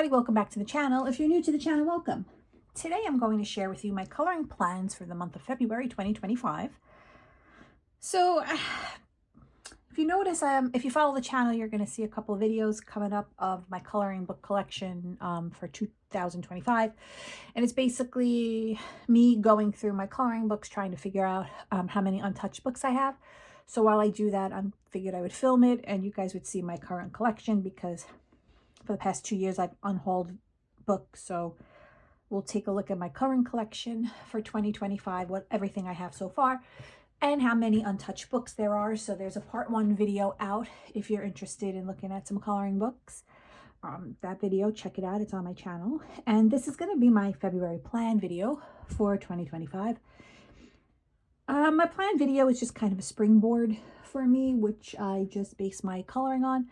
everybody, welcome back to the channel. If you're new to the channel, welcome. Today I'm going to share with you my coloring plans for the month of February 2025. So if you notice, if you follow the channel, you're going to see a couple of videos coming up of my coloring book collection for 2025. And it's basically me going through my coloring books, trying to figure out how many untouched books I have. So while I do that, I figured I would film it and you guys would see my current collection, because for the past 2 years I've unhauled books. So we'll take a look at my current collection for 2025, what everything I have so far, and how many untouched books there are. So there's a part 1 video out if you're interested in looking at some coloring books. That video, check it out, it's on my channel. And this is going to be my February plan video for 2025. My plan video is just kind of a springboard for me, which I just base my coloring on.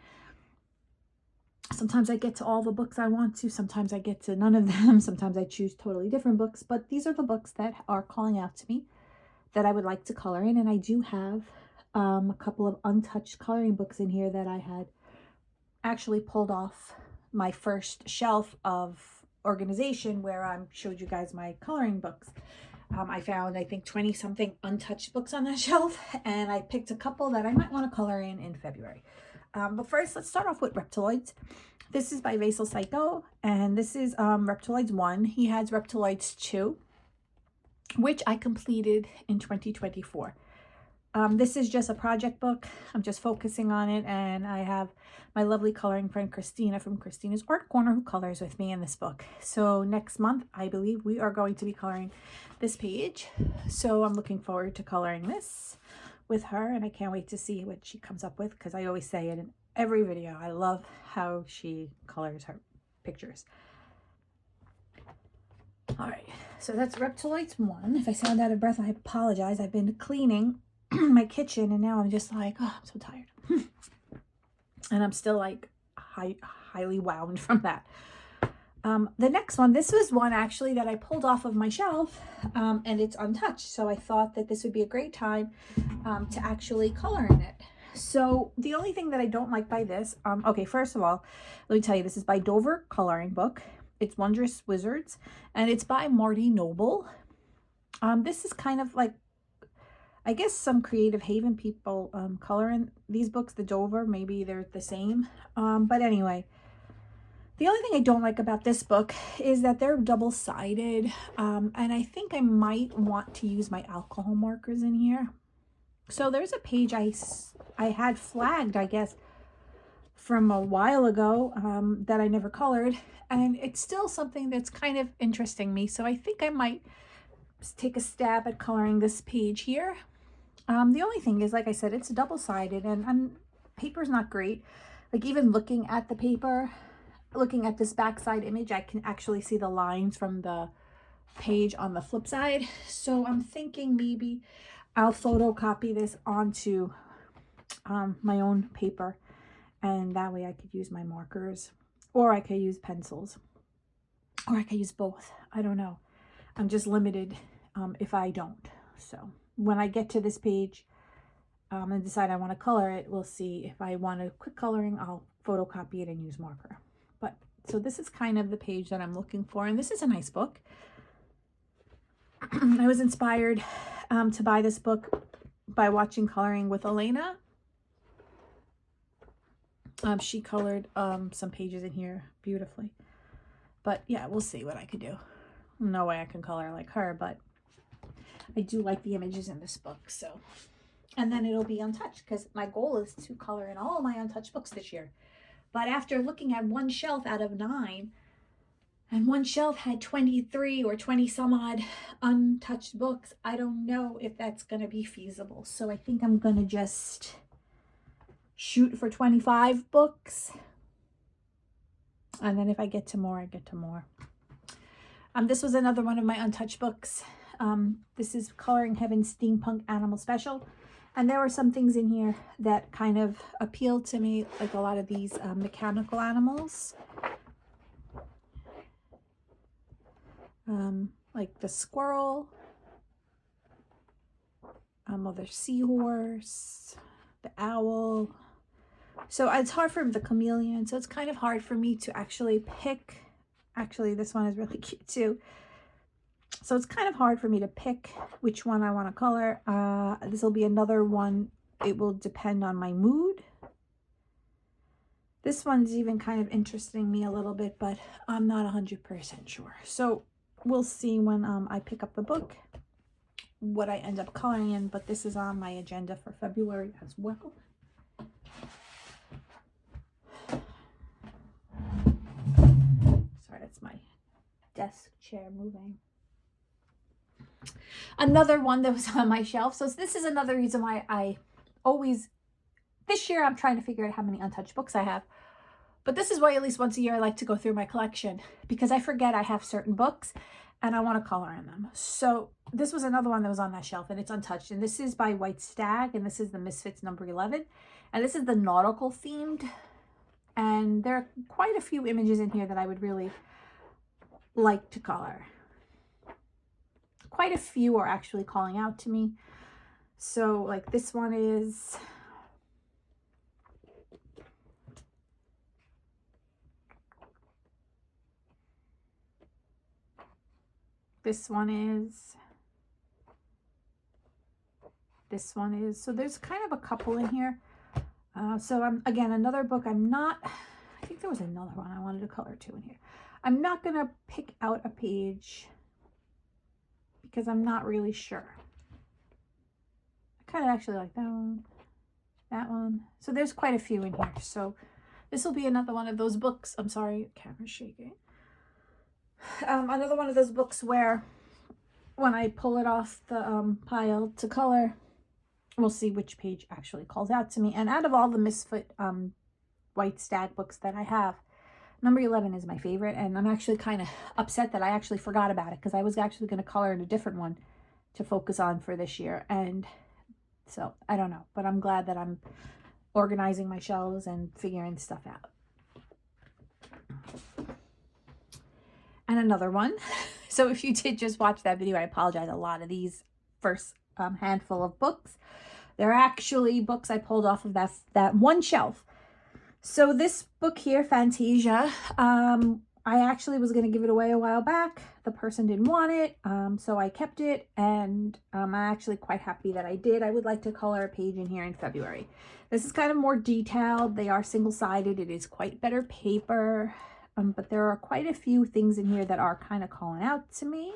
Sometimes I get to all the books I want to, sometimes I get to none of them, sometimes I choose totally different books, but these are the books that are calling out to me that I would like to color in. And I do have a couple of untouched coloring books in here that I had actually pulled off my first shelf of organization, where I showed you guys my coloring books. I found, I think, 20 something untouched books on that shelf, and I picked a couple that I might want to color in February. But first, let's start off with Reptiloids. This is by Vasal Psycho, and this is Reptiloids 1. He has Reptiloids 2, which I completed in 2024. This is just a project book. I'm just focusing on it, and I have my lovely coloring friend Christina from Christina's Art Corner who colors with me in this book. So next month, I believe we are going to be coloring this page. So I'm looking forward to coloring this with her, and I can't wait to see what she comes up with, because I always say it in every video, I love how she colors her pictures. All right, so that's Reptiloids 1. If I sound out of breath, I apologize. I've been cleaning my kitchen, and now I'm just like, oh, I'm so tired. And I'm still like highly wound from that. The next one, this was one actually that I pulled off of my shelf, and it's untouched. So I thought that this would be a great time to actually color in it. So the only thing that I don't like by this, okay, first of all, let me tell you, this is by Dover Coloring Book. It's Wondrous Wizards, and it's by Marty Noble. This is kind of like, I guess some Creative Haven people color in these books, the Dover, maybe they're the same. But anyway, the only thing I don't like about this book is that they're double-sided, and I think I might want to use my alcohol markers in here. So there's a page I had flagged, I guess, from a while ago that I never colored, and it's still something that's kind of interesting me. So I think I might take a stab at coloring this page here. The only thing is, like I said, it's double-sided, and paper's not great. Like, even looking at the paper, looking at this backside image, I can actually see the lines from the page on the flip side. So I'm thinking maybe I'll photocopy this onto my own paper, and that way I could use my markers, or I could use pencils, or I could use both. I don't know. I'm just limited if I don't. So when I get to this page and decide I want to color it, we'll see. If I want a quick coloring, I'll photocopy it and use marker. But so this is kind of the page that I'm looking for, and this is a nice book. I was inspired to buy this book by watching Coloring with Elena. She colored some pages in here beautifully. But yeah, we'll see what I could do. No way I can color like her, but I do like the images in this book. So, and then it'll be untouched, because my goal is to color in all my untouched books this year. But after looking at one shelf out of 9, and one shelf had 23 or 20 some odd untouched books, I don't know if that's going to be feasible. So I think I'm going to just shoot for 25 books. And then if I get to more, I get to more. This was another one of my untouched books. This is Coloring Heaven Steampunk Animal Special. And there were some things in here that kind of appealed to me, like a lot of these mechanical animals. Like the squirrel, the seahorse, the owl, So it's hard for the chameleon. So it's kind of hard for me to actually pick. Actually, this one is really cute too. So it's kind of hard for me to pick which one I want to color. This will be another one. It will depend on my mood. This one's even kind of interesting me a little bit, but I'm not 100% sure. So we'll see when I pick up the book what I end up coloring in, but this is on my agenda for February as well. Sorry, that's my desk chair moving. Another one that was on my shelf. So this is another reason why I always, this year I'm trying to figure out how many untouched books I have. But this is why at least once a year I like to go through my collection, because I forget I have certain books and I want to color in them. So this was another one that was on that shelf and it's untouched. And this is by White Stag, and this is the Misfits number 11. And this is the nautical themed. And there are quite a few images in here that I would really like to color. Quite a few are actually calling out to me. So like this one is, this one is, this one is. So there's kind of a couple in here. So I'm, again, another book I'm not, I think there was another one I wanted to color too in here. I'm not going to pick out a page because I'm not really sure. I kind of actually like that one, that one. So there's quite a few in here. So this will be another one of those books. I'm sorry, camera's shaking. Another one of those books where when I pull it off the pile to color, we'll see which page actually calls out to me. And out of all the Misfit White Stag books that I have, number 11 is my favorite. And I'm actually kind of upset that I actually forgot about it, because I was actually going to color in a different one to focus on for this year. And so I don't know, but I'm glad that I'm organizing my shelves and figuring stuff out. And another one. So if you did just watch that video, I apologize. A lot of these first handful of books, they're actually books I pulled off of that one shelf. So this book here, Fantasia, I actually was going to give it away a while back. The person didn't want it, so I kept it, and I'm actually quite happy that I did. I would like to color a page in here in February. This is kind of more detailed. They are single-sided. It is quite better paper, but there are quite a few things in here that are kind of calling out to me.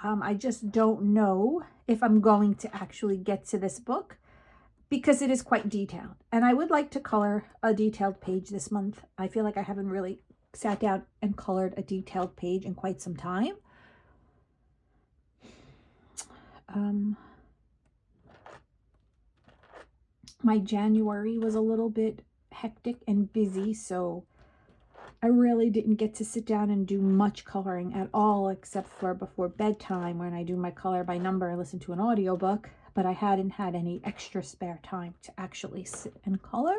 I just don't know if I'm going to actually get to this book, because it is quite detailed. And I would like to color a detailed page this month. I feel like I haven't really sat down and colored a detailed page in quite some time. My January was a little bit hectic and busy, so I really didn't get to sit down and do much coloring at all, except for before bedtime when I do my color by number and listen to an audiobook. But I hadn't had any extra spare time to actually sit and color.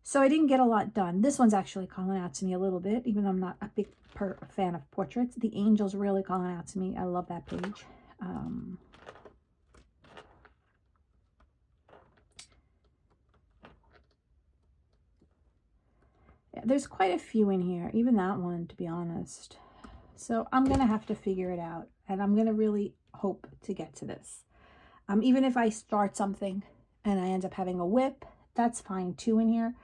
So I didn't get a lot done. This one's actually calling out to me a little bit, even though I'm not a big fan of portraits. The Angel's really calling out to me. I love that page. Yeah, there's quite a few in here, even that one, to be honest. So I'm going to have to figure it out, and I'm going to really hope to get to this. Even if I start something and I end up having a whip, that's fine too in here.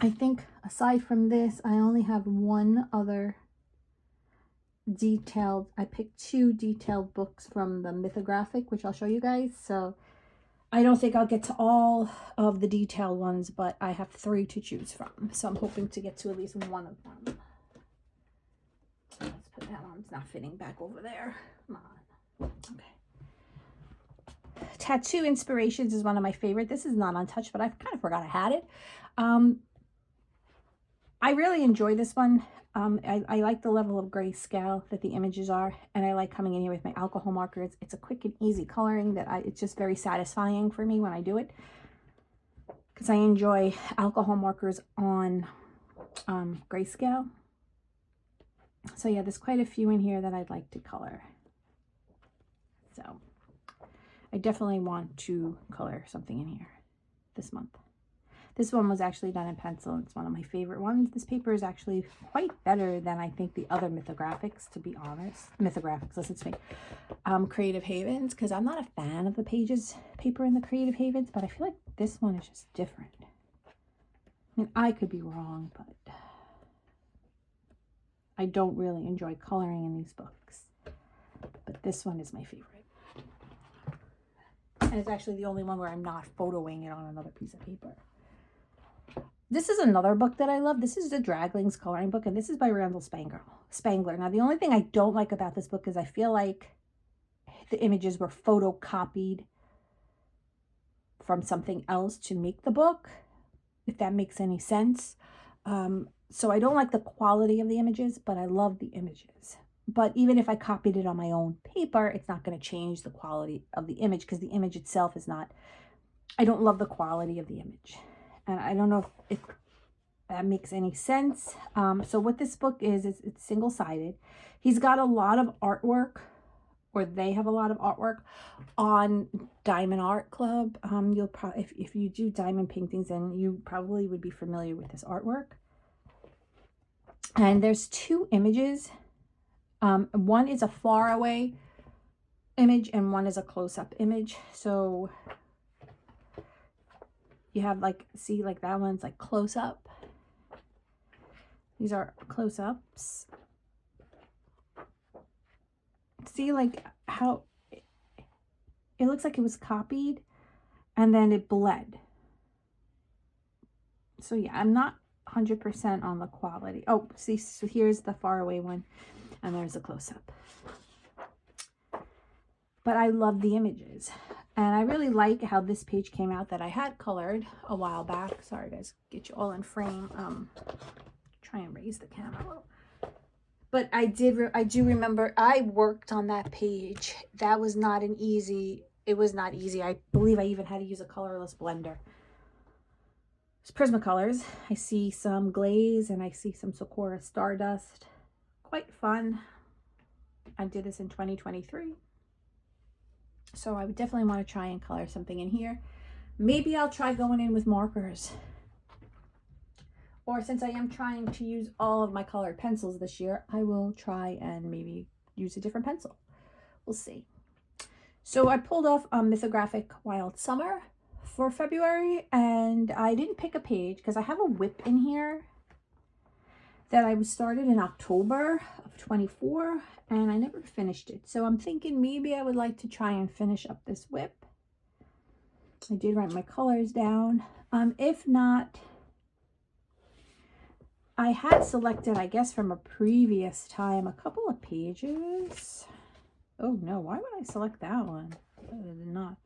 I think aside from this, I only have one other detailed, I picked 2 detailed books from the Mythographic, which I'll show you guys. So I don't think I'll get to all of the detailed ones, but I have 3 to choose from. So I'm hoping to get to at least one of them. Let's put that on. It's not fitting back over there. Come on. Okay. Tattoo Inspirations is one of my favorite. This is not untouched, but I kind of forgot I had it. I really enjoy this one. I like the level of grayscale that the images are, and I like coming in here with my alcohol markers. It's a quick and easy coloring that it's just very satisfying for me when I do it, because I enjoy alcohol markers on grayscale. So yeah, there's quite a few in here that I'd like to color. So, I definitely want to color something in here this month. This one was actually done in pencil. It's one of my favorite ones. This paper is actually quite better than I think the other Mythographics, to be honest. Mythographics, listen to me. Creative Havens, because I'm not a fan of the paper in the Creative Havens, but I feel like this one is just different. I mean, I could be wrong, but I don't really enjoy coloring in these books. But this one is my favorite. And it's actually the only one where I'm not photoing it on another piece of paper. This is another book that I love. This is the Draglings coloring book, and this is by Randall Spangler. Now, the only thing I don't like about this book is I feel like the images were photocopied from something else to make the book, if that makes any sense. So I don't like the quality of the images, but I love the images. But even if I copied it on my own paper, it's not going to change the quality of the image, because the image itself is not, I don't love the quality of the image. And I don't know if that makes any sense. So what this book is it's single-sided. He's got a lot of artwork, or they have a lot of artwork on Diamond Art Club. You'll probably, if you do diamond paintings, then you probably would be familiar with this artwork. And there's two images. One is a far away image and one is a close-up image. So you have like, see, like that one's like close-up. These are close-ups. See like how it looks like it was copied and then it bled. So yeah, I'm not 100% on the quality. Oh, see, so here's the far away one and there's a close-up. But I love the images. And I really like how this page came out that I had colored a while back. Sorry guys, get you all in frame. Try and raise the camera a little. But I do remember I worked on that page. That was not an easy, it was not easy. I believe I even had to use a colorless blender. It's Prismacolors. I see some glaze and I see some Sakura Stardust. Quite fun. I did this in 2023. So I would definitely want to try and color something in here. Maybe I'll try going in with markers. Or since I am trying to use all of my colored pencils this year, I will try and maybe use a different pencil. We'll see. So I pulled off Mythographic Wild Summer for February, and I didn't pick a page because I have a whip in here that I started in October of 24, and I never finished it. So I'm thinking maybe I would like to try and finish up this whip. I did write my colors down. If not, I had selected, I guess, from a previous time, a couple of pages. Oh no, why would I select that one? I did not.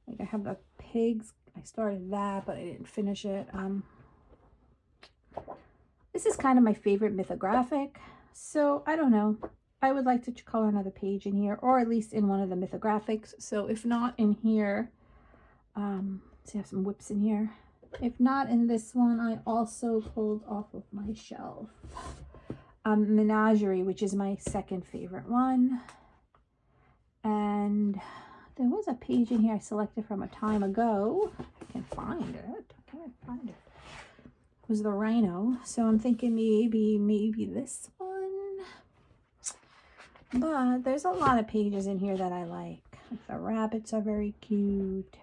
Like I have the pigs. I started that, but I didn't finish it. This is kind of my favorite mythographic. So I don't know. I would like to color another page in here, or at least in one of the mythographics. So if not in here, see, I have some whips in here. If not in this one, I also pulled off of my shelf Menagerie, which is my second favorite one. And there was a page in here I selected from a time ago. I can find it. I can't find it. It was the Rhino. So I'm thinking maybe this one. But there's a lot of pages in here that I like. The rabbits are very cute.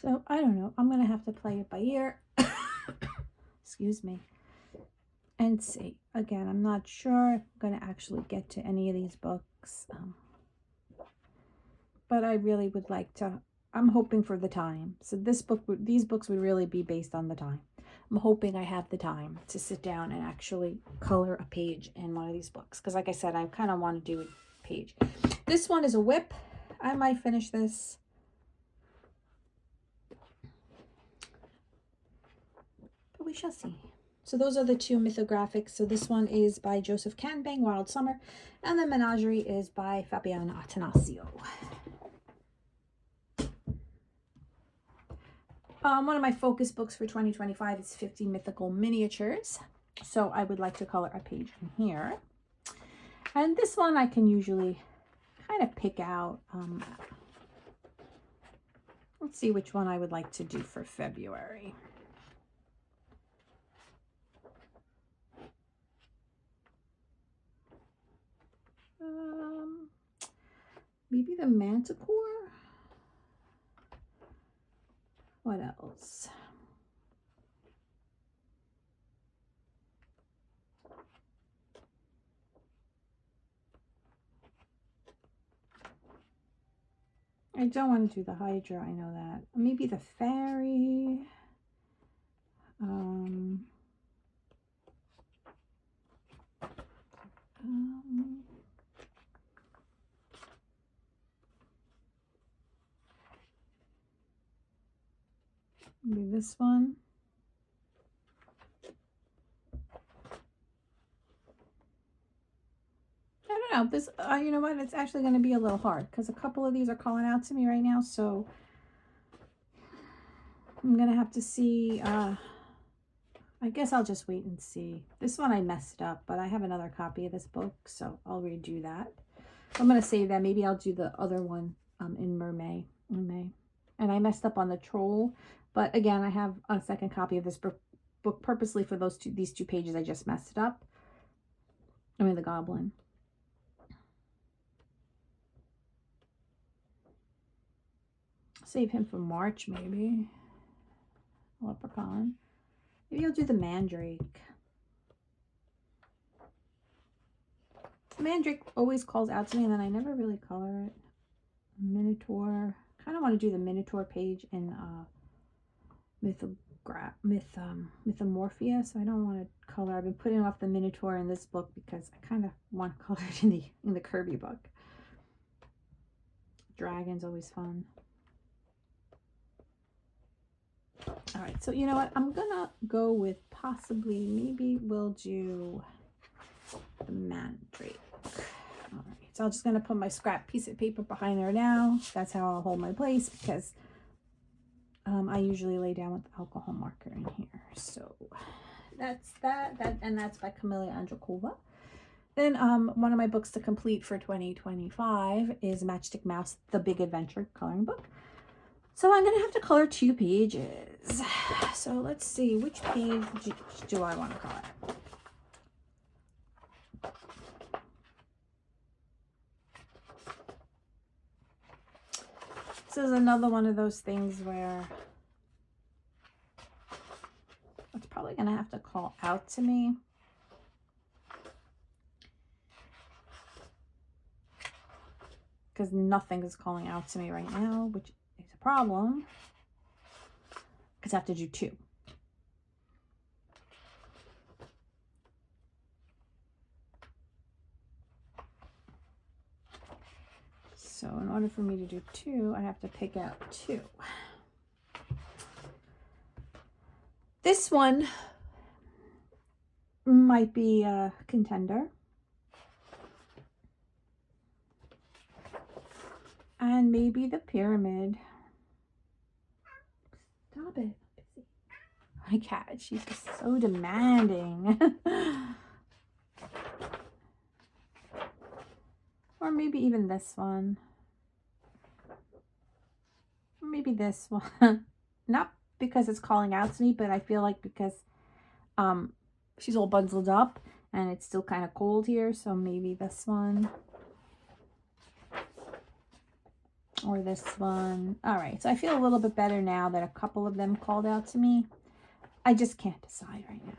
So I don't know. I'm going to have to play it by ear. Excuse me. And see. Again, I'm not sure if I'm going to actually get to any of these books. But I really would like to. I'm hoping for the time. So these books would really be based on the time. I'm hoping I have the time to sit down and actually color a page in one of these books. Because like I said, I kind of want to do a page. This one is a whip. I might finish this. But we shall see. So those are the two mythographics. So this one is by Joseph Canbang, Wild Summer. And the Menagerie is by Fabiana Attanasio. One of my focus books for 2025 is 50 Mythical Miniatures. So I would like to color a page in here. And this one I can usually kind of pick out. Let's see which one I would like to do for February. Maybe the Manticore. What else? I don't want to do the Hydra, I know that. Maybe the Fairy. Maybe this one. I don't know. This, you know what? It's actually going to be a little hard because a couple of these are calling out to me right now. So I'm going to have to see. I guess I'll just wait and see. This one I messed up, but I have another copy of this book, so I'll redo that. I'm going to save that. Maybe I'll do the other one in May. And I messed up on the Troll. But again, I have a second copy of this book purposely for these two pages I just messed up. I mean, the Goblin. Save him for March, maybe. Leprechaun. Maybe I'll do the Mandrake. Mandrake always calls out to me, and then I never really color it. Minotaur. Kind of want to do the Minotaur page in Mythomorphia, so I don't want to color. I've been putting off the Minotaur in this book because I kind of want to color it in the Kirby book. Dragon's always fun. All right, so you know what? I'm gonna go with possibly, maybe we'll do the Mandrake. All right, so I'm just gonna put my scrap piece of paper behind there now. That's how I'll hold my place, because I usually lay down with the alcohol marker in here. So that's and that's by Camilla Andrakova. Then one of my books to complete for 2025 is Matchstick Mouse, The Big Adventure coloring book. So I'm going to have to color 2 pages. So let's see, which page do I want to color? This is another one of those things where it's probably going to have to call out to me. Because nothing is calling out to me right now, which is a problem. Because I have to do 2. So in order for me to do 2, I have to pick out 2. This one might be a contender. And maybe the Pyramid. Stop it. My cat, she's just so demanding. Or maybe even this one. Or maybe this one. Not because it's calling out to me, but I feel like because she's all bundled up and it's still kind of cold here, so maybe this one. Or this one. All right, so I feel a little bit better now that a couple of them called out to me. I just can't decide right now.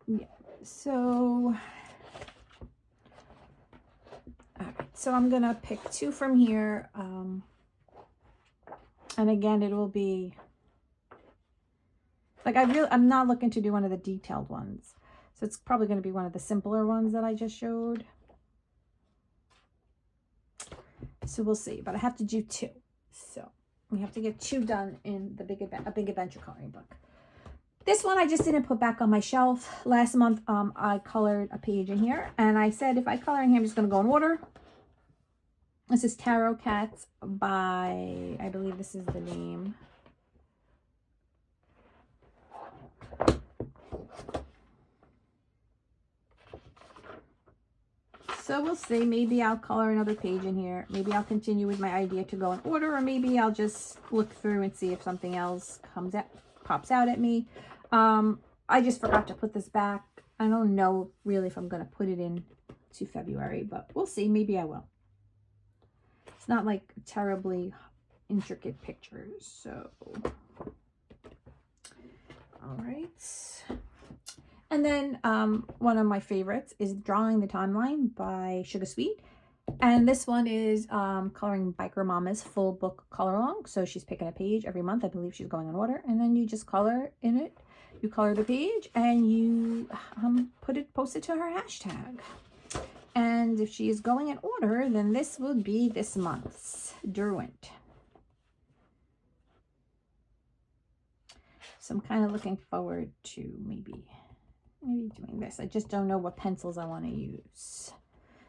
Yeah, so all right, so I'm gonna pick 2 from here, and again, it will be like I'm not looking to do one of the detailed ones, so it's probably going to be one of the simpler ones that I just showed. So we'll see, but I have to do 2, so we have to get 2 done in the Big Adventure coloring book. This one I just didn't put back on my shelf. Last month, I colored a page in here, and I said if I color in here, I'm just going to go in order. This is Tarot Cats by, I believe this is the name. So we'll see. Maybe I'll color another page in here. Maybe I'll continue with my idea to go in order, or maybe I'll just look through and see if something else pops out at me. I just forgot to put this back. I don't know really if I'm going to put it in to February, but we'll see. Maybe I will. It's not like terribly intricate pictures, so all right. And then one of my favorites is Drawing the Timeline by Sugar Sweet. And this one is coloring Biker Mama's full book color along. So she's picking a page every month. I believe she's going in order. And then you just color in it. You color the page and you post it to her hashtag. And if she is going in order, then this would be this month's Derwent. So I'm kind of looking forwad to maybe doing this. I just don't know what pencils I want to use.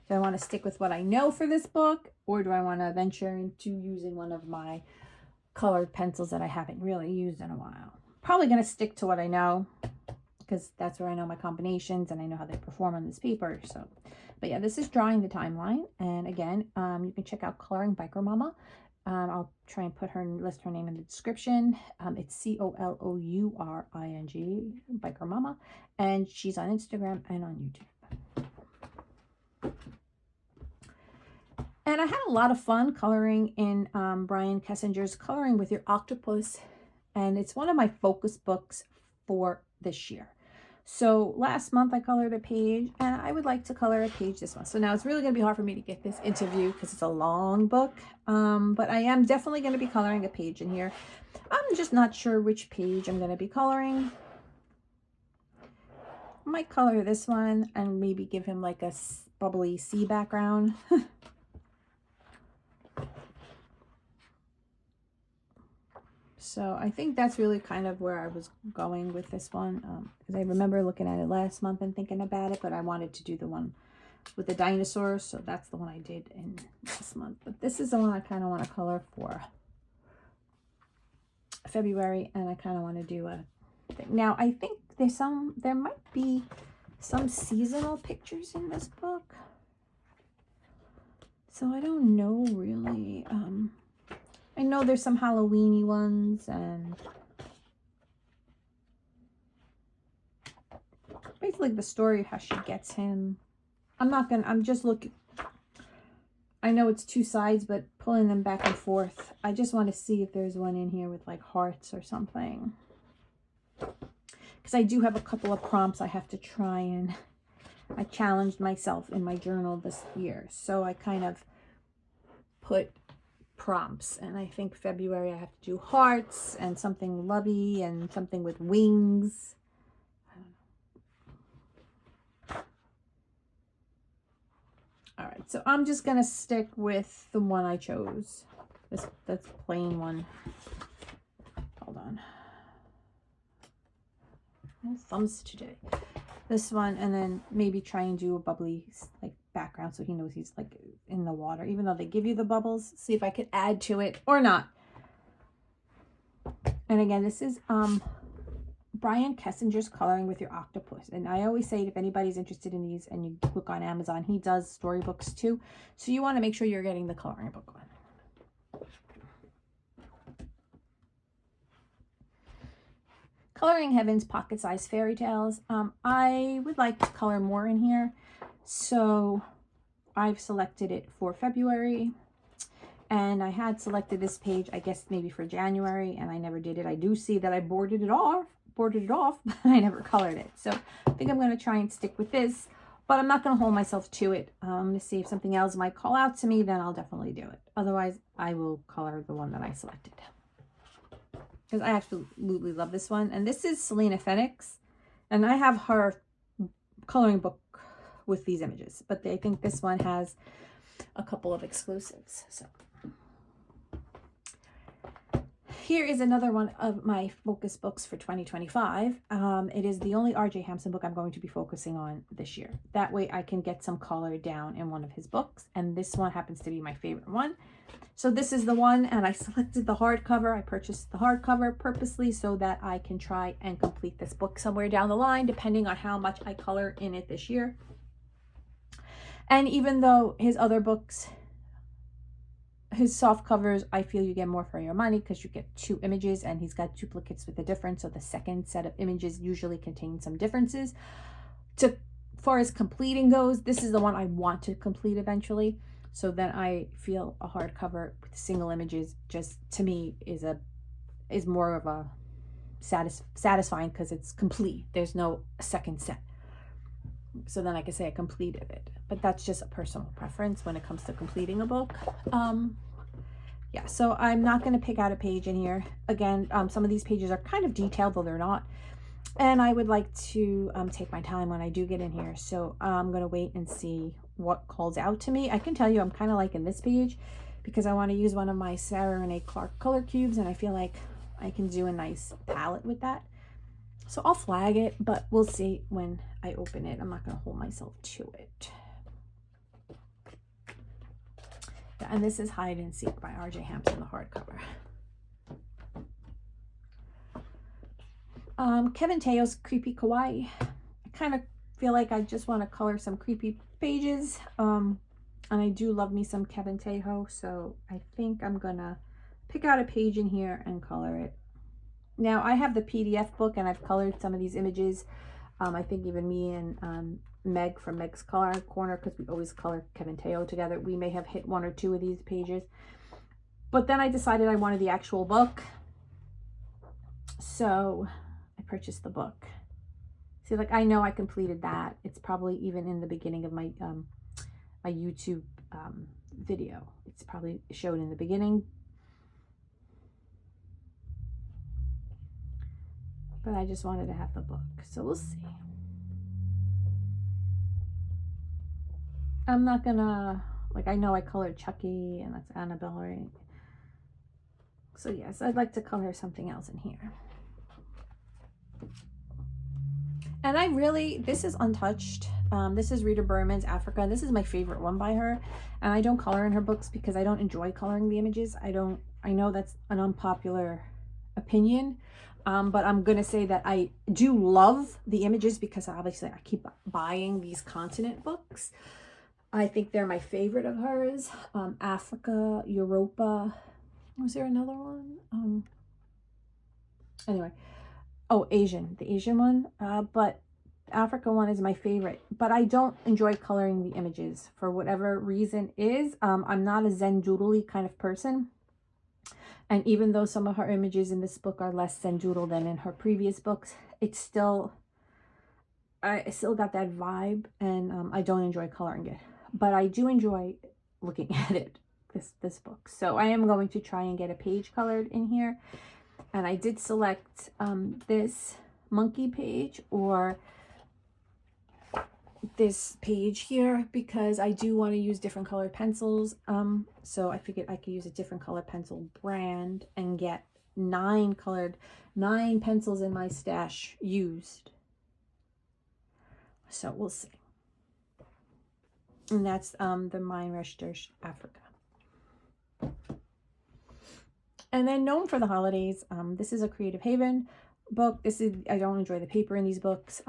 Do I want to stick with what I know for this book, or do I want to venture into using one of my colored pencils that I haven't really used in a while? Probably going to stick to what I know, because that's where I know my combinations and I know how they perform on this paper. So, but yeah, this is Drawing the Timeline. And again, you can check out Coloring Biker Mama. I'll try and list her name in the description. It's COLOURING, Biker Mama, and she's on Instagram and on YouTube. And I had a lot of fun coloring in Brian Kessinger's Coloring with Your Octopus, and it's one of my focus books for this year. So last month I colored a page, and I would like to color a page this month. So now it's really going to be hard for me to get this into view because it's a long book, but I am definitely going to be coloring a page in here. I'm just not sure which page I'm going to be coloring. I might color this one and maybe give him like a bubbly sea background. So I think that's really kind of where I was going with this one, because I remember looking at it last month and thinking about it, but I wanted to do the one with the dinosaurs, so that's the one I did in this month. But this is the one I kind of want to color for February, and I kind of want to do a thing. Now I think there might be some seasonal pictures in this book, so I don't know really. I know there's some Halloween-y ones, and basically the story of how she gets him. I'm just looking. I know it's two sides, but pulling them back and forth. I just want to see if there's one in here with like hearts or something. Because I do have a couple of prompts I have to try, and I challenged myself in my journal this year. So I kind of put prompts, and I think February I have to do hearts and something lovey and something with wings. I don't know. All right, so I'm just gonna stick with the one I chose, that's plain one. Hold on, no thumbs today. This one, and then maybe try and do a bubbly like background so he knows he's like in the water, even though they give you the bubbles. See if I could add to it or not. And again, this is Brian Kessinger's Coloring with Your Octopus. And I always say, if anybody's interested in these and you look on Amazon, he does storybooks too. So you want to make sure you're getting the coloring book one. Coloring Heaven's Pocket-Sized Fairy Tales. I would like to color more in here, so I've selected it for February, and I had selected this page, I guess maybe for January, and I never did it. I do see that I boarded it off, but I never colored it. So I think I'm going to try and stick with this, but I'm not going to hold myself to it. To see if something else might call out to me, then I'll definitely do it. Otherwise, I will color the one that I selected, because I absolutely love this one. And this is Selena Phoenix, and I have her coloring book with these images, but I think this one has a couple of exclusives. So here is another one of my focus books for 2025. It is the only R.J. Hampson book I'm going to be focusing on this year. That way I can get some color down in one of his books. And this one happens to be my favorite one. So this is the one, and I selected the hardcover. I purchased the hardcover purposely so that I can try and complete this book somewhere down the line, depending on how much I color in it this year. And even though his other books, his soft covers, I feel you get more for your money because you get 2 images and he's got duplicates with a difference. So the second set of images usually contain some differences. As far as completing goes, this is the one I want to complete eventually. So then I feel a hardcover with single images just to me is more of a satisfying because it's complete. There's no second set. So then I can say I completed it. But that's just a personal preference when it comes to completing a book. Yeah, so I'm not going to pick out a page in here. Again, some of these pages are kind of detailed, though they're not. And I would like to take my time when I do get in here. So I'm going to wait and see what calls out to me. I can tell you I'm kind of liking this page because I want to use one of my Sarah Renee Clark color cubes. And I feel like I can do a nice palette with that. So I'll flag it, but we'll see when I open it. I'm not going to hold myself to it. Yeah, and this is Hide and Seek by R.J. Hampson, the hardcover. Kevin Teo's Creepy Kawaii. I kind of feel like I just want to color some creepy pages. And I do love me some Kevin Teo, so I think I'm going to pick out a page in here and color it. Now, I have the PDF book, and I've colored some of these images. I think even me and Meg from Meg's Color Corner, because we always color Kevin Teo together, we may have hit 1 or 2 of these pages. But then I decided I wanted the actual book. So I purchased the book. See, like, I know I completed that. It's probably even in the beginning of my my YouTube video. It's probably showed in the beginning. But I just wanted to have the book. So we'll see. I'm not gonna, like, I know I colored Chucky and that's Annabelle, right? So yes, I'd like to color something else in here. And I really, this is untouched. This is Rita Berman's Africa. This is my favorite one by her. And I don't color in her books because I don't enjoy coloring the images. I know that's an unpopular opinion. But I'm going to say that I do love the images because obviously I keep buying these continent books. I think they're my favorite of hers. Africa, Europa. Was there another one? Anyway. Oh, Asian. The Asian one. But Africa one is my favorite. But I don't enjoy coloring the images for whatever reason is. I'm not a Zen doodly kind of person. And even though some of her images in this book are less Zen doodle than in her previous books, it's still, I still got that vibe, and I don't enjoy coloring it. But I do enjoy looking at it, this book. So I am going to try and get a page colored in here. And I did select this monkey page or this page here because I do want to use different colored pencils. So I figured I could use a different color pencil brand and get 9 pencils in my stash used. So we'll see. And that's the Mein Richters Africa. And then Known for the Holidays. This is a Creative Haven book. I don't enjoy the paper in these books.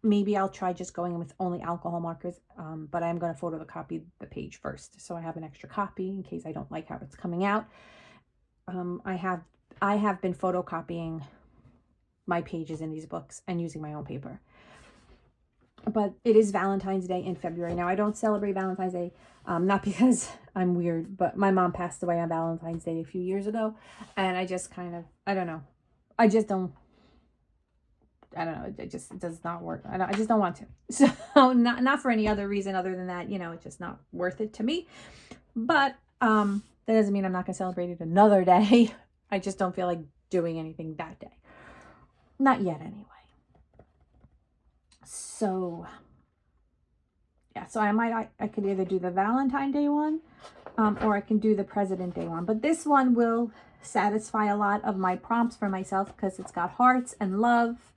Maybe I'll try just going in with only alcohol markers, but I'm going to photocopy the page first. So I have an extra copy in case I don't like how it's coming out. I have been photocopying my pages in these books and using my own paper. But it is Valentine's Day in February. Now, I don't celebrate Valentine's Day, not because I'm weird, but my mom passed away on Valentine's Day a few years ago. And I just kind of, I don't know. I don't know. It just does not work. I just don't want to. So not for any other reason other than that, it's just not worth it to me. But that doesn't mean I'm not going to celebrate it another day. I just don't feel like doing anything that day. Not yet, anyway. So yeah, so I could either do the Valentine Day one, or I can do the President Day one. But this one will satisfy a lot of my prompts for myself because it's got hearts and love.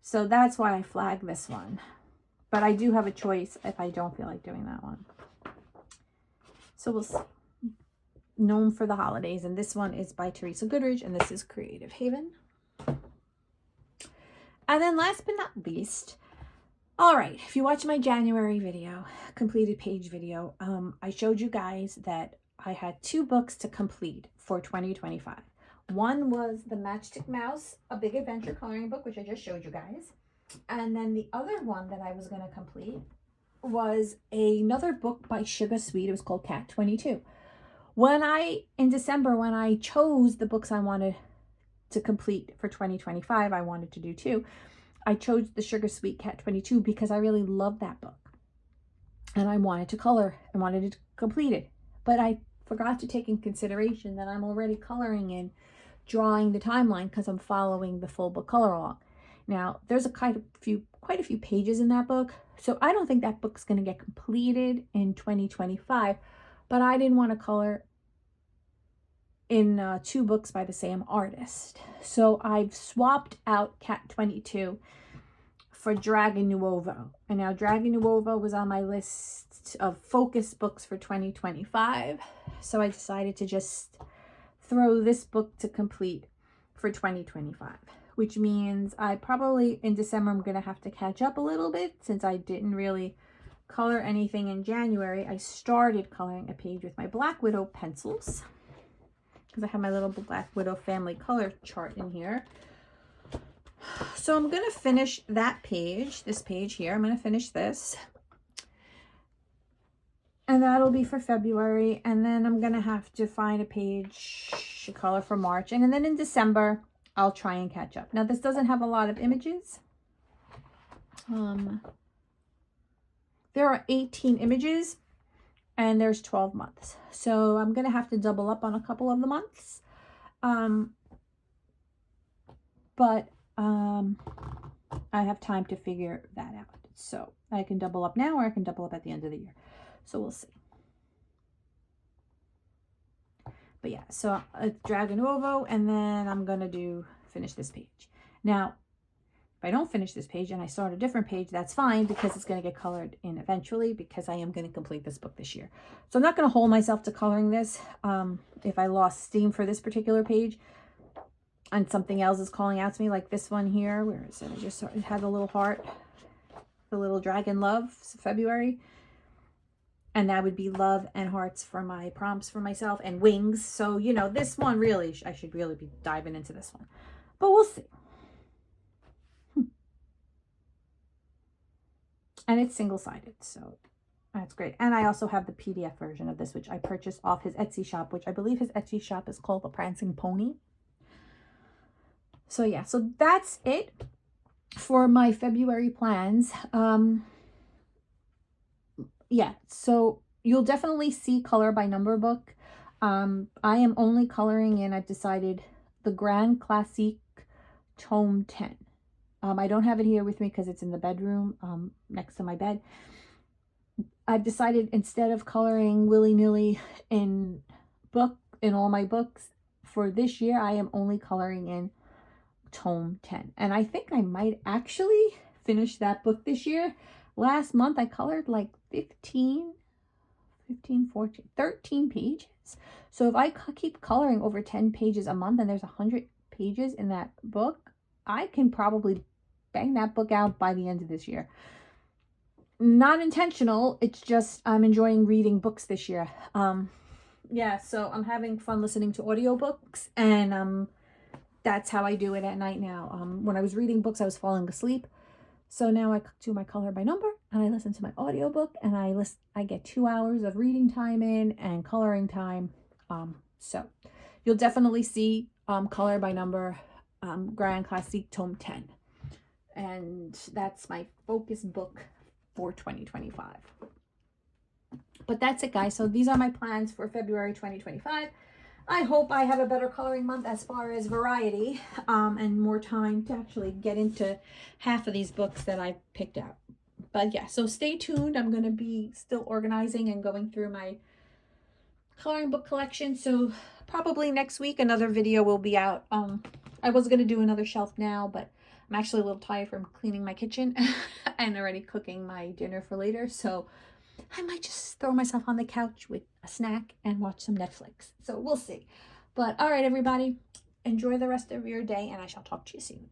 So that's why I flagged this one. But I do have a choice if I don't feel like doing that one. So we'll see. Known for the Holidays. And this one is by Teresa Goodridge. And this is Creative Haven. And then last but not least, all right, if you watch my January video, completed page video, I showed you guys that I had 2 books to complete for 2025. One was the Matchstick Mouse, A Big Adventure coloring book, which I just showed you guys. And then the other one that I was going to complete was another book by Sugar Sweet. It was called Cat 22. In December, when I chose the books I wanted to complete for 2025, I wanted to do 2. I chose the Sugar Sweet Cat 22 because I really love that book. And I wanted to color and wanted to complete it. But I forgot to take in consideration that I'm already coloring and drawing the timeline because I'm following the full book color along. Now, there's quite a few pages in that book. So I don't think that book's going to get completed in 2025. But I didn't want to color in 2 books by the same artist. So I've swapped out Cat 22 for Dragon Nuovo. And now Dragon Nuovo was on my list of focus books for 2025. So I decided to just throw this book to complete for 2025. Which means I probably, in December, I'm going to have to catch up a little bit since I didn't really color anything in January. I started coloring a page with my Black Widow pencils because I have my little Black Widow family color chart in here. So I'm going to finish that page, this page here. I'm going to finish this. And that'll be for February. And then I'm going to have to find a page to color for March. And then in December, I'll try and catch up. Now, this doesn't have a lot of images. There are 18 images and there's 12 months. So I'm going to have to double up on a couple of the months. But I have time to figure that out. So I can double up now or I can double up at the end of the year. So we'll see. But yeah, so it's Dragon Nuovo, and then I'm going to finish this page. Now, if I don't finish this page and I start a different page, that's fine because it's going to get colored in eventually because I am going to complete this book this year. So I'm not going to hold myself to coloring this. If I lost steam for this particular page and something else is calling out to me, like this one here, where is it? I just it had a little heart, the little dragon love, February. And that would be love and hearts for my prompts for myself and wings. So, you know, this one really, I should really be diving into this one. But we'll see. And it's single-sided, so that's great. And I also have the PDF version of this, which I purchased off his Etsy shop, which I believe his Etsy shop is called The Prancing Pony. So yeah, so that's it for my February plans. Yeah, so you'll definitely see color by number book. I am only coloring in, I've decided, the Grand Classique Tome 10. I don't have it here with me because it's in the bedroom next to my bed. I've decided instead of coloring willy-nilly in all my books for this year, I am only coloring in Tome 10. And I think I might actually finish that book this year. Last month, I colored like 13 pages. So if I keep coloring over 10 pages a month and there's 100 pages in that book, I can probably bang that book out by the end of this year. Not intentional. It's just I'm enjoying reading books this year. Yeah, so I'm having fun listening to audiobooks, and that's how I do it at night now. When I was reading books, I was falling asleep. So now I do my color by number and I listen to my audiobook, and I get 2 hours of reading time in and coloring time. So you'll definitely see color by number, Grand Classique Tome 10. And that's my focus book for 2025. But that's it, guys. So these are my plans for February 2025. I hope I have a better coloring month as far as variety, and more time to actually get into half of these books that I picked out. But yeah, so stay tuned. I'm going to be still organizing and going through my coloring book collection. So probably next week another video will be out. I was going to do another shelf now, but I'm actually a little tired from cleaning my kitchen and already cooking my dinner for later. So I might just throw myself on the couch with a snack and watch some Netflix. So we'll see. But all right, everybody, enjoy the rest of your day, and I shall talk to you soon.